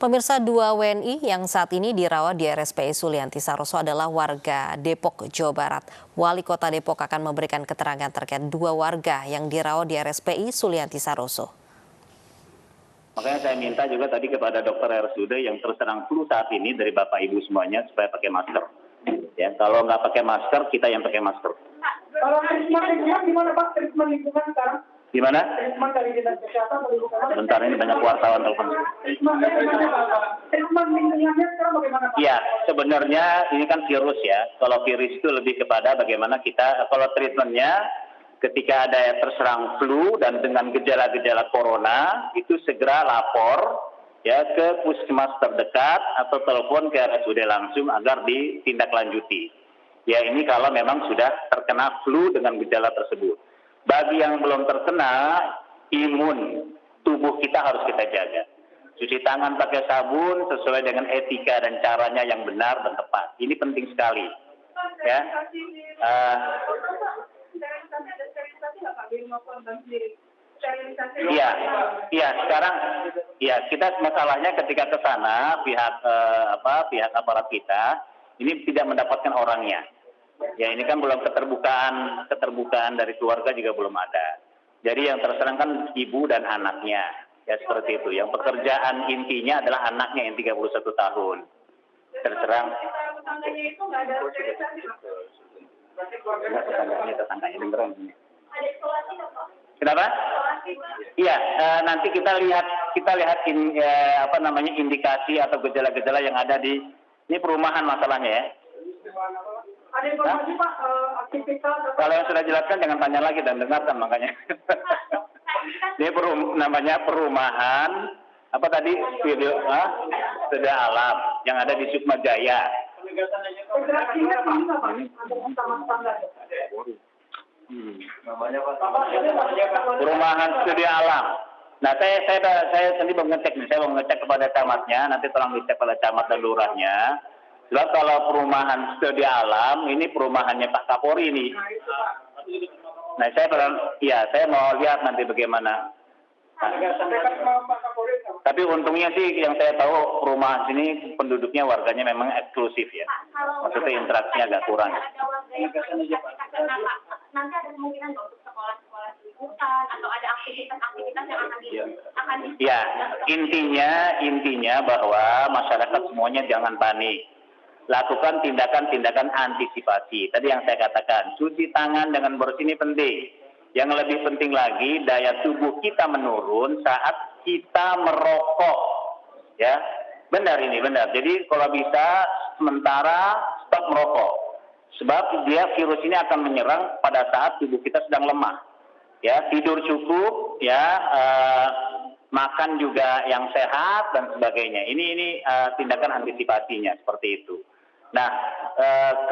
Pemirsa, 2 WNI yang saat ini dirawat di RSPI Sulianti Saroso adalah warga Depok, Jawa Barat. Wali Kota Depok akan memberikan keterangan terkait 2 warga yang dirawat di RSPI Sulianti Saroso. Makanya saya minta juga tadi kepada dokter RSUD yang terserang flu saat ini dari Bapak Ibu semuanya supaya pakai masker. Ya, kalau nggak pakai masker, kita yang pakai masker. Kalau treatment lingkungan gimana Pak? Treatment lingkungan sekarang? Gimana? Treatment dari Dinas Kesehatan atau lingkungan? Sebentar, ini banyak wartawan telepon. Treatment lingkungannya sekarang bagaimana Pak? Iya, sebenarnya ini kan virus ya. Kalau virus itu lebih kepada bagaimana kita, kalau treatmentnya ketika ada terserang flu dan dengan gejala-gejala corona, itu segera lapor ya ke puskesmas terdekat atau telepon ke RSUD langsung agar ditindaklanjuti. Ya, ini kalau memang sudah terkena flu dengan gejala tersebut. Bagi yang belum terkena, imun tubuh kita harus kita jaga. Cuci tangan pakai sabun sesuai dengan etika dan caranya yang benar dan tepat. Ini penting sekali. Ya. Iya. Sekarang, ya kita masalahnya ketika ke sana pihak aparat kita ini tidak mendapatkan orangnya. Ya, ini kan belum keterbukaan dari keluarga juga belum ada. Jadi yang terserang kan ibu dan anaknya. Ya seperti itu. Yang pekerjaan intinya adalah anaknya yang 31 tahun. Terserang. Tetangganya itu nggak ada sterilisasi Pak? Tetangganya beneran. Ada isolasi nggak Pak? Kenapa? Iya, nanti kita lihat indikasi atau gejala-gejala yang ada di ini perumahan masalahnya ya. Ada informasi Pak, aktivitas? Kalau yang sudah jelaskan jangan tanya lagi dan dengarkan makanya. Ini namanya perumahan apa tadi video Sedia Alam yang ada di Sukma Jaya. Perumahan Sedia Alam. Nah, saya sendiri mau ngecek nih, saya mau ngecek kepada camatnya, nanti tolong dicek pada camat dan lurahnya. Sebab kalau perumahan Sedia Alam ini perumahannya Pak Kapolri ini. Nah, saya mau lihat nanti bagaimana. Tapi untungnya sih yang saya tahu perumahan sini penduduknya warganya memang eksklusif ya. Maksudnya interaksinya agak kurang. Nanti ada kemungkinan untuk sekolah-sekolah liputan atau ada aktivitas-aktivitas yang akan Ya, intinya bahwa masyarakat semuanya jangan panik. Lakukan tindakan-tindakan antisipasi. Tadi yang saya katakan, cuci tangan dengan bersih ini penting. Yang lebih penting lagi, daya tubuh kita menurun saat kita merokok. Ya, benar. Jadi kalau bisa sementara stop merokok. Sebab virus ini akan menyerang pada saat tubuh kita sedang lemah. Ya, tidur cukup, ya, makan juga yang sehat dan sebagainya. Ini tindakan antisipasinya seperti itu. Nah,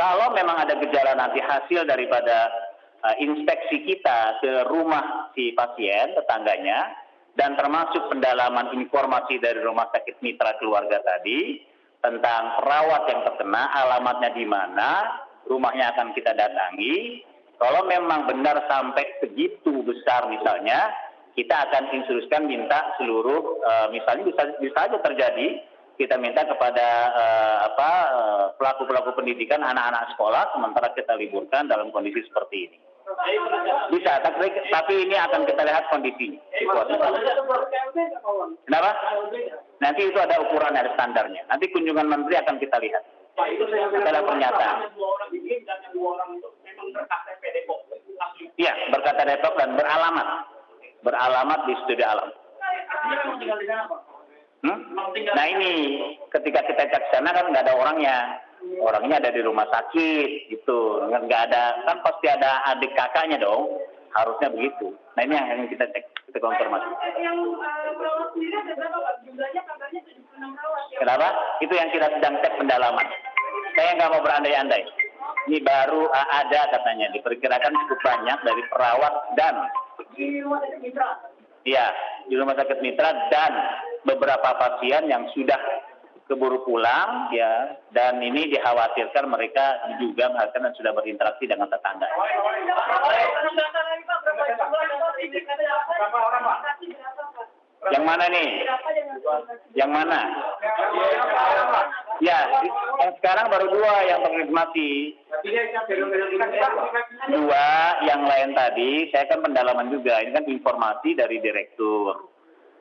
kalau memang ada gejala nanti hasil daripada inspeksi kita ke rumah si pasien, tetangganya, dan termasuk pendalaman informasi dari rumah sakit mitra keluarga tadi tentang perawat yang terkena, alamatnya di mana, rumahnya akan kita datangi. Kalau memang benar sampai segitu besar misalnya, kita akan instruksikan minta seluruh, misalnya bisa saja terjadi, kita minta kepada pelaku-pelaku pendidikan, anak-anak sekolah, sementara kita liburkan dalam kondisi seperti ini. Bisa, tapi ini akan kita lihat kondisinya. Kenapa? Nanti itu ada ukuran, ada standarnya. Nanti kunjungan menteri akan kita lihat. Kita ada pernyataan. Iya, berkata Depok dan beralamat di Sedia Alam. Nah ini ketika kita cek sana kan nggak ada orangnya ada di rumah sakit gitu, nggak ada, kan pasti ada adik kakaknya dong, harusnya begitu. Nah ini yang kita cek, kita konfirmasi. Yang perawat sendiri ada berapa Pak? Jumlahnya kabarnya 76 perawat. Kenapa? Itu yang kita sedang cek pendalaman. Saya nggak mau berandai-andai. Ini baru ada katanya, diperkirakan cukup banyak dari perawat dan Di rumah sakit mitra. Iya, di rumah sakit mitra dan beberapa pasien yang sudah keburu pulang ya, dan ini dikhawatirkan mereka juga menghasilkan dan sudah berinteraksi dengan tetangga. Yang mana nih? Yang mana? Ya, yang sekarang baru 2 yang terkonfirmasi. 2 yang lain tadi, saya kan pendalaman juga. Ini kan informasi dari direktur.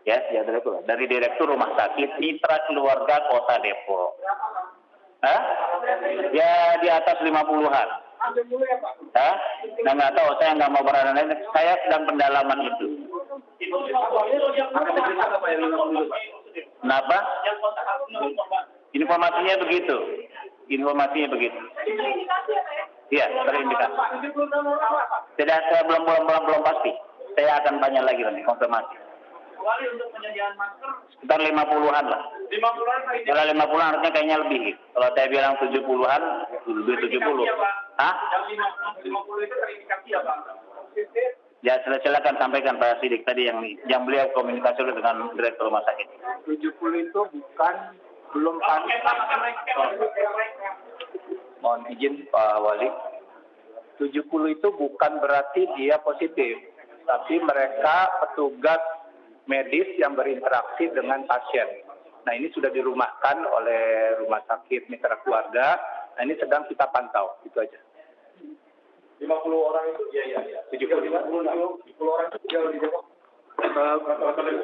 Ya direktur. Dari direktur Rumah Sakit Mitra Keluarga Kota Depok. Hah? Ya di atas 50-an. Hah? Nah, nggak tahu, saya nggak mau berada lain. Saya sedang pendalaman itu. Kenapa? Informasinya begitu. Iya, terindikasi. Tidak, saya belum pasti. Saya akan tanya lagi nanti konfirmasi. Untuk penyediaan masker Sekitar 50-an lah. 50-an Pak. Kalau 50-an harusnya kayaknya lebih. Kalau saya bilang 70-an, lebih 70. Hah? Yang 50 itu terindikasi ya Pak? Ya, silakan sampaikan Pak Sidik tadi yang beliau komunikasi dengan direktur rumah sakit. 70 itu belum pasti. Mohon izin Pak Wali. 70 itu bukan berarti dia positif, tapi mereka petugas medis yang berinteraksi dengan pasien. Nah, ini sudah dirumahkan oleh Rumah Sakit Mitra Keluarga. Nah, ini sedang kita pantau, itu aja. 50 orang itu, iya. 50 orang itu jauh di Depok.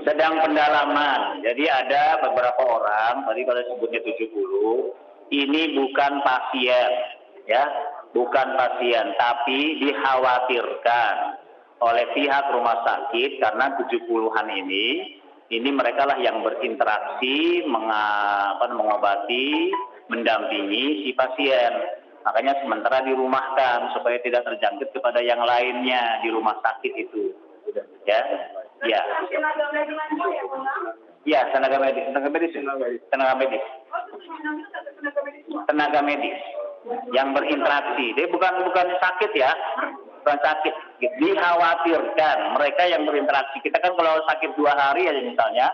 Sedang pendalaman. Jadi ada beberapa orang, tadi kalau sebutnya 70, ini bukan pasien, ya, bukan pasien, tapi dikhawatirkan oleh pihak rumah sakit karena 70-an ini mereka lah yang berinteraksi, mengobati, mendampingi si pasien. Makanya sementara dirumahkan supaya tidak terjangkit kepada yang lainnya di rumah sakit itu. Ya. Ya, tenaga medis yang berinteraksi. Dia bukan sakit ya. Bukan sakit, dikhawatirkan mereka yang berinteraksi. Kita kan kalau sakit 2 hari aja misalnya,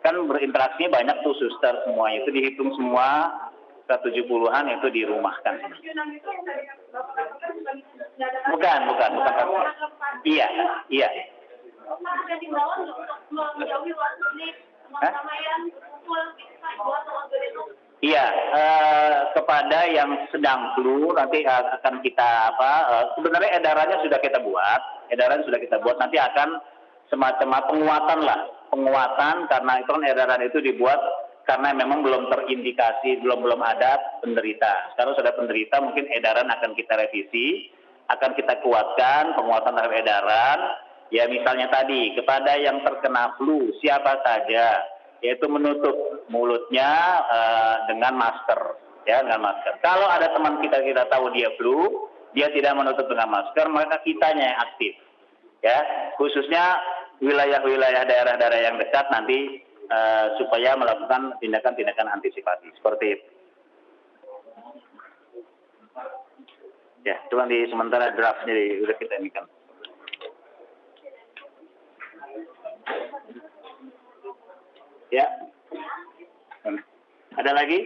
kan berinteraksinya banyak tuh suster semuanya. Itu dihitung semua ke 70-an itu dirumahkan. Bukan. Iya. Iya, kepada yang sedang flu nanti akan kita sebenarnya edarannya sudah kita buat, nanti akan semacam penguatan karena itu kan edaran itu dibuat karena memang belum terindikasi, belum ada penderita. Sekarang sudah penderita, mungkin edaran akan kita revisi, akan kita kuatkan penguatan terhadap edaran. Ya misalnya tadi kepada yang terkena flu siapa saja, yaitu menutup mulutnya dengan masker, ya dengan masker. Kalau ada teman kita tahu dia flu, dia tidak menutup dengan masker, maka kitanya yang aktif, ya khususnya wilayah-wilayah daerah-daerah yang dekat nanti supaya melakukan tindakan-tindakan antisipasi seperti itu. Ya, cuma di sementara draftnya udah kita ini kan. Ya. Ada lagi?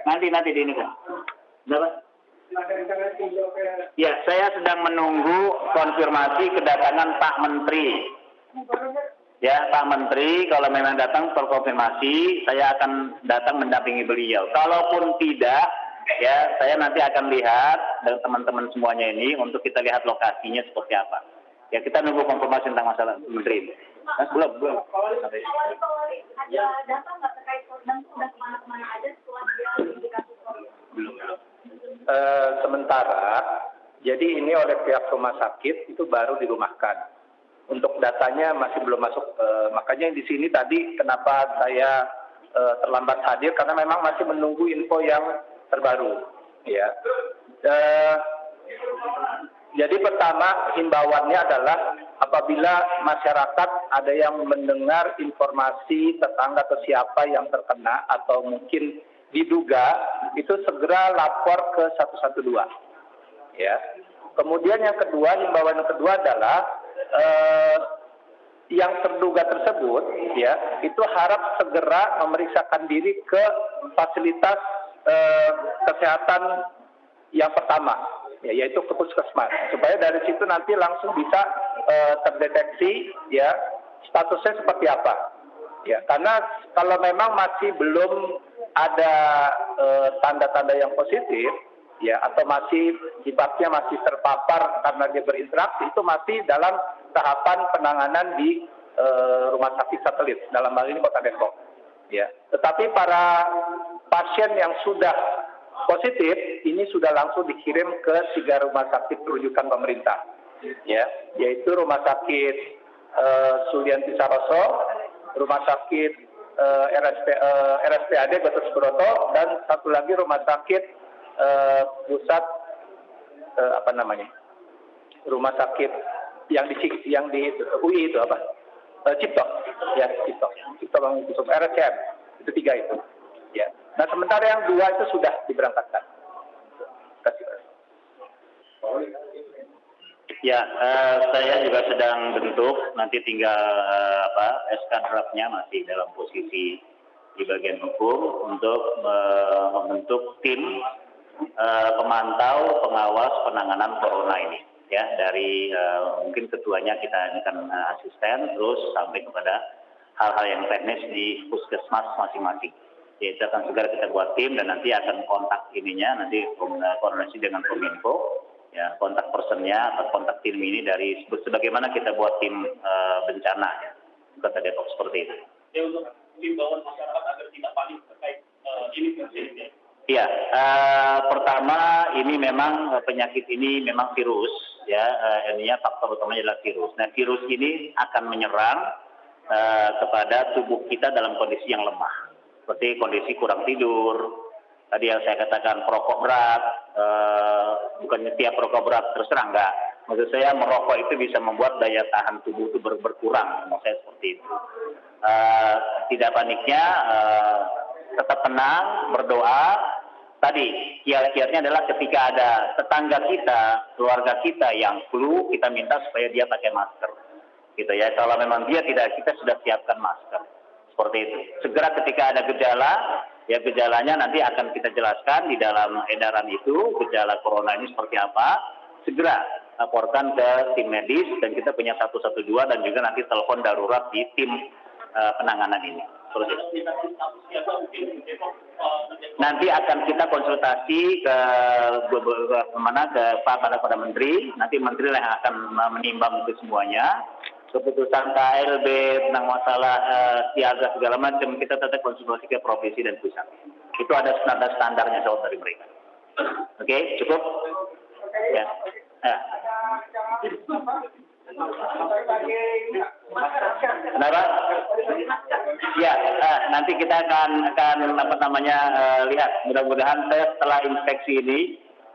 Nanti di ini kan. Berapa? Ya, saya sedang menunggu konfirmasi kedatangan Pak Menteri. Ya, Pak Menteri kalau memang datang terkonfirmasi, saya akan datang mendampingi beliau. Kalaupun tidak, ya saya nanti akan lihat dengan teman-teman semuanya ini untuk kita lihat lokasinya seperti apa. Ya, kita nunggu konfirmasi tentang masalah Menteri ini. Belum. Ada data nggak terkait korban sudah kemana-mana aja setelah dia indikasi COVID? Belum. Sementara, jadi ini oleh pihak rumah sakit itu baru dirumahkan. Untuk datanya masih belum masuk. Makanya di sini tadi kenapa saya terlambat hadir karena memang masih menunggu info yang terbaru. Ya. Jadi pertama himbauannya adalah apabila masyarakat ada yang mendengar informasi tetangga atau siapa yang terkena atau mungkin diduga itu segera lapor ke 112. Ya. Kemudian yang kedua, himbauan yang kedua adalah yang terduga tersebut ya itu harap segera memeriksakan diri ke fasilitas kesehatan yang pertama, ya, yaitu ke puskesmas, supaya dari situ nanti langsung bisa terdeteksi ya statusnya seperti apa, Ya, karena kalau memang masih belum ada tanda-tanda yang positif, ya, atau masih sifatnya masih terpapar karena dia berinteraksi, itu masih dalam tahapan penanganan di rumah sakit satelit, dalam hal ini Kota Depok. Ya, tetapi para pasien yang sudah positif ini sudah langsung dikirim ke 3 rumah sakit rujukan pemerintah, ya, yaitu Rumah Sakit Sulianti Saroso, Rumah Sakit RSPAD Gatot Subroto, dan satu lagi Rumah Sakit Pusat Rumah Sakit yang di UI itu apa? Cipto, ya Cipto Bangun RSCM, itu 3 itu. Ya. Nah sementara yang 2 itu sudah diberangkatkan. Terima kasih. Ya, saya juga sedang bentuk, nanti tinggal SK draftnya masih dalam posisi di bagian hukum untuk membentuk tim pemantau, pengawas penanganan corona ini. Ya, dari mungkin ketuanya kita akan asisten, terus sampai kepada hal-hal yang teknis di puskesmas masing-masing. Yaitu akan segera kita buat tim dan nanti akan kontak ininya, nanti koordinasi dengan Kominfo, ya, kontak personnya atau kontak tim ini dari sebagaimana kita buat tim bencana ya, Kota Depok seperti itu. Ya, untuk himbauan masyarakat agar tidak panik terkait ini. Iya, pertama ini memang penyakit ini memang virus, ya, ininya faktor utamanya adalah virus. Nah, virus ini akan menyerang kepada tubuh kita dalam kondisi yang lemah, seperti kondisi kurang tidur. Tadi yang saya katakan perokok berat, bukannya tiap perokok berat terserah enggak. Maksud saya merokok itu bisa membuat daya tahan tubuh itu berkurang, maksud saya seperti itu. Tidak paniknya, tetap tenang, berdoa. Tadi kiat-kiatnya adalah ketika ada tetangga kita, keluarga kita yang flu, kita minta supaya dia pakai masker, gitu ya. Kalau memang dia tidak, kita sudah siapkan masker, seperti itu. Segera ketika ada gejala, ya gejalanya nanti akan kita jelaskan di dalam edaran itu, gejala corona ini seperti apa. Segera laporkan ke tim medis dan kita punya 112 dan juga nanti telepon darurat di tim penanganan ini. Nanti akan kita konsultasi ke pada menteri. Nanti menteri yang akan menimbang itu semuanya. Keputusan KLB tentang masalah siaga segala macam kita tetap konsultasi ke provinsi dan pusat. Itu ada standarnya soal dari mereka. Oke, cukup? Ya. Kenapa? Ya, nanti kita akan lihat. Mudah-mudahan saya setelah inspeksi ini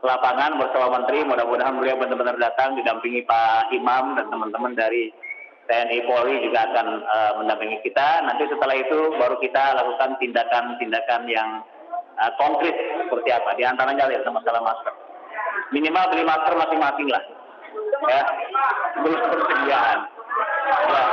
ke lapangan bersama Menteri, mudah-mudahan beliau benar-benar datang didampingi Pak Imam dan teman-teman dari TNI Polri juga akan mendampingi kita. Nanti setelah itu baru kita lakukan tindakan-tindakan yang konkret seperti apa. Di antaranya lihat masalah masker. Minimal beli masker masing-masing lah. Ya, belum persediaan. Ya.